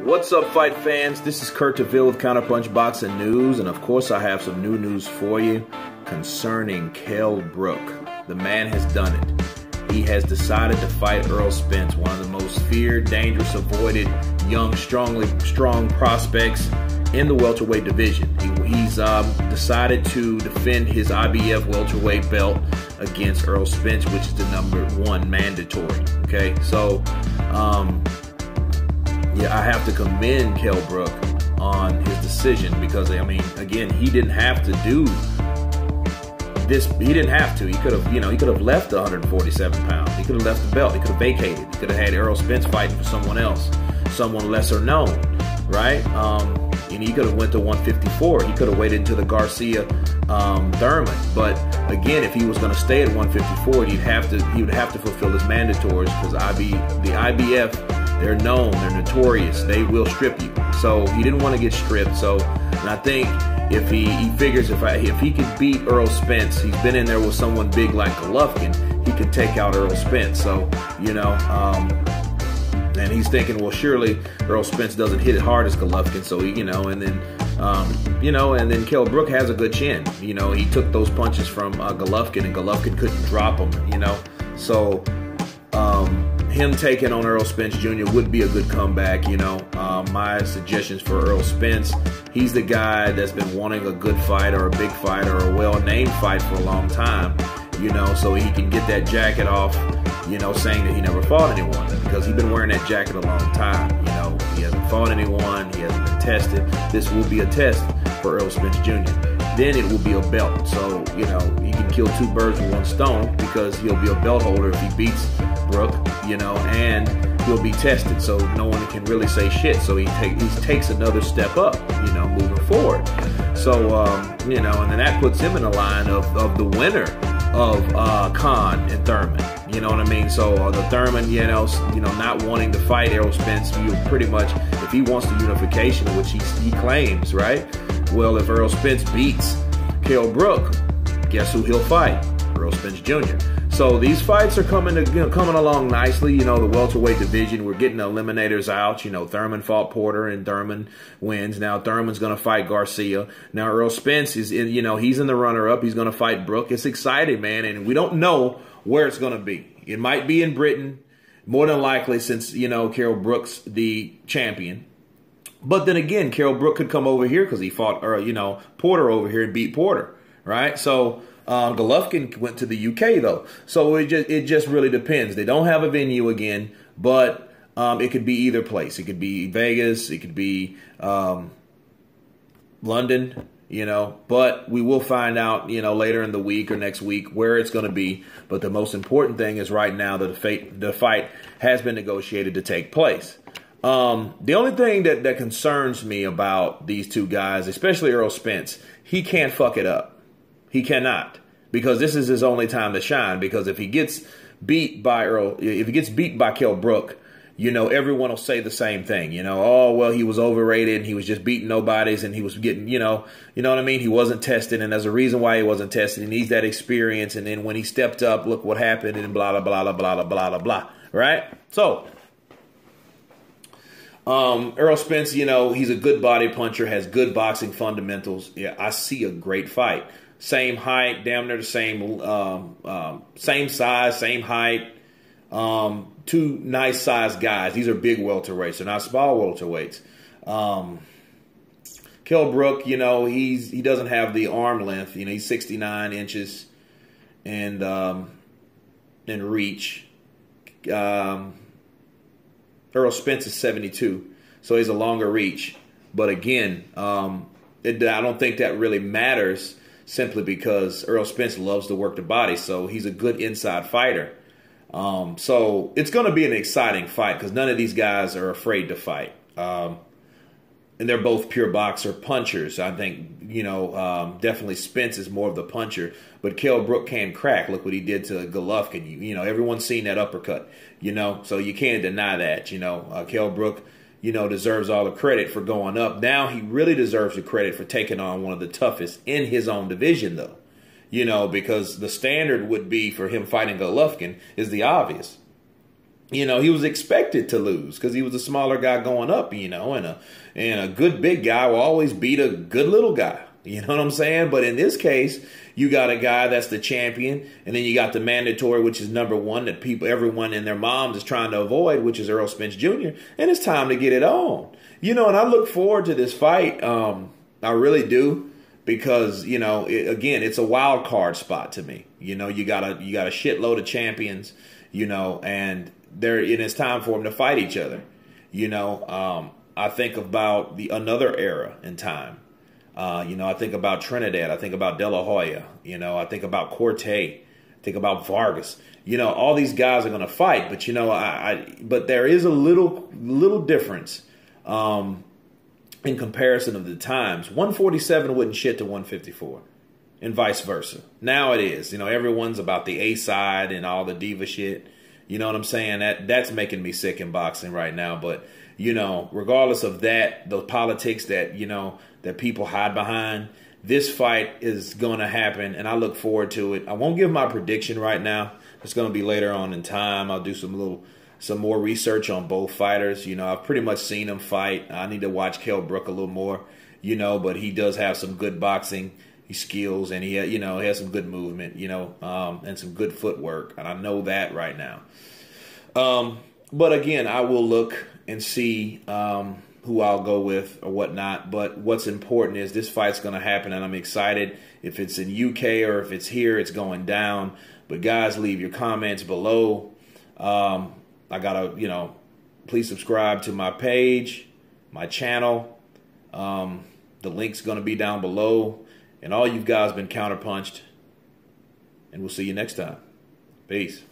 What's up, fight fans? This is Kurt DeVille with Counterpunch Boxing News, and of course I have some new news for you concerning Kell Brook. The man has done it. He has decided to fight Errol Spence, one of the most feared, dangerous, avoided, young, strong prospects in the welterweight division. He's decided to defend his IBF welterweight belt against Errol Spence, which is the #1 mandatory. Okay, so yeah, I have to commend Kell Brook on his decision because, I mean, again, he didn't have to do this. He didn't have to. He could have, he could have left the 147 pounds. He could have left the belt. He could have vacated. He could have had Errol Spence fighting for someone else, someone lesser known, right? And he could have went to 154. He could have waited until the Garcia Thurman. But again, if he was going to stay at 154, he would have to fulfill his mandatories because the IBF. They're known, they're notorious, they will strip you. So he didn't want to get stripped. So, and I think if he figures if he could beat Errol Spence, he's been in there with someone big like Golovkin, he could take out Errol Spence. So, and he's thinking, well, surely Errol Spence doesn't hit it hard as Golovkin. So, and then Kell Brook has a good chin. He took those punches from Golovkin, and Golovkin couldn't drop him, So, him taking on Errol Spence Jr. would be a good comeback. My suggestions for Errol Spence, he's the guy that's been wanting a good fight or a big fight or a well-named fight for a long time, so he can get that jacket off, saying that he never fought anyone, because he's been wearing that jacket a long time. He hasn't fought anyone, he hasn't been tested. This will be a test for Errol Spence Jr. Then it will be a belt. So, he can kill two birds with one stone, because he'll be a belt holder if he beats Brook, and he'll be tested, so no one can really say shit. So he takes another step up, moving forward. So, and then that puts him in the line of the winner of Khan and Thurman. You know what I mean? So the Thurman, not wanting to fight Errol Spence, you pretty much, if he wants the unification, which he claims, right? Well, if Errol Spence beats Kell Brook, guess who he'll fight? Errol Spence Jr. So these fights are coming along nicely. The welterweight division, we're getting the eliminators out. Thurman fought Porter and Thurman wins. Now Thurman's going to fight Garcia. Now Errol Spence is in, he's in the runner-up. He's going to fight Brook. It's exciting, man, and we don't know where it's going to be. It might be in Britain, more than likely, since Kell Brook's the champion. But then again, Kell Brook could come over here because he fought, Porter over here and beat Porter, right? So Golovkin went to the UK though, so it just really depends. They don't have a venue again, but it could be either place. It could be Vegas, it could be London, But we will find out, later in the week or next week where it's going to be. But the most important thing is right now that the fight has been negotiated to take place. The only thing that concerns me about these two guys, especially Errol Spence, he can't fuck it up. He cannot, because this is his only time to shine. Because if he gets beat by Kell Brook, everyone will say the same thing. Oh, well, he was overrated and he was just beating nobodies and he was getting, you know what I mean? He wasn't tested, and there's a reason why he wasn't tested. He needs that experience. And then when he stepped up, look what happened, and blah, blah, blah, blah, blah, blah, blah, blah, right? So Errol Spence, he's a good body puncher, has good boxing fundamentals. Yeah, I see a great fight. Same height, damn near the same, same size, same height. Two nice sized guys. These are big welterweights. They're not small welterweights. Kell Brook, he doesn't have the arm length. He's 69 inches and reach. Errol Spence is 72, so he's a longer reach. But again, I don't think that really matters, simply because Errol Spence loves to work the body, so he's a good inside fighter. So it's going to be an exciting fight because none of these guys are afraid to fight. And they're both pure boxer punchers. I think, definitely Spence is more of the puncher, but Kell Brook can crack. Look what he did to Golovkin. Everyone's seen that uppercut, so you can't deny that. Kell Brook, deserves all the credit for going up. Now he really deserves the credit for taking on one of the toughest in his own division, though. Because the standard would be for him fighting Golovkin is the obvious. You know, he was expected to lose because he was a smaller guy going up, you know, and a good big guy will always beat a good little guy. You know what I'm saying? But in this case, you got a guy that's the champion, and then you got the mandatory, which is number one that everyone and their moms is trying to avoid, which is Errol Spence Jr. And it's time to get it on. You know, and I look forward to this fight. I really do, because, you know, again, it's a wild card spot to me. You know, you got a shitload of champions, you know, and it's time for them to fight each other. You know, I think about another era in time. You know, I think about Trinidad. I think about De La Hoya. You know, I think about Corte. I think about Vargas. You know, all these guys are going to fight, but you know, but there is a little difference in comparison of the times. 147 wasn't shit to 154, and vice versa. Now it is. You know, everyone's about the A side and all the diva shit. You know what I'm saying? That's making me sick in boxing right now. But, you know, regardless of that, the politics that, you know, that people hide behind, this fight is going to happen, and I look forward to it. I won't give my prediction right now. It's going to be later on in time. I'll do some more research on both fighters. You know, I've pretty much seen them fight. I need to watch Kell Brook a little more, you know, but he does have some good boxing skills, and he has some good movement, you know, and some good footwork, and I know that right now. But again, I will look and see who I'll go with or whatnot. But what's important is this fight's going to happen, and I'm excited. If it's in UK or if it's here, it's going down. But guys, leave your comments below. I gotta, you know, please subscribe to my page, my channel. The link's going to be down below. And all you guys been counterpunched. And we'll see you next time. Peace.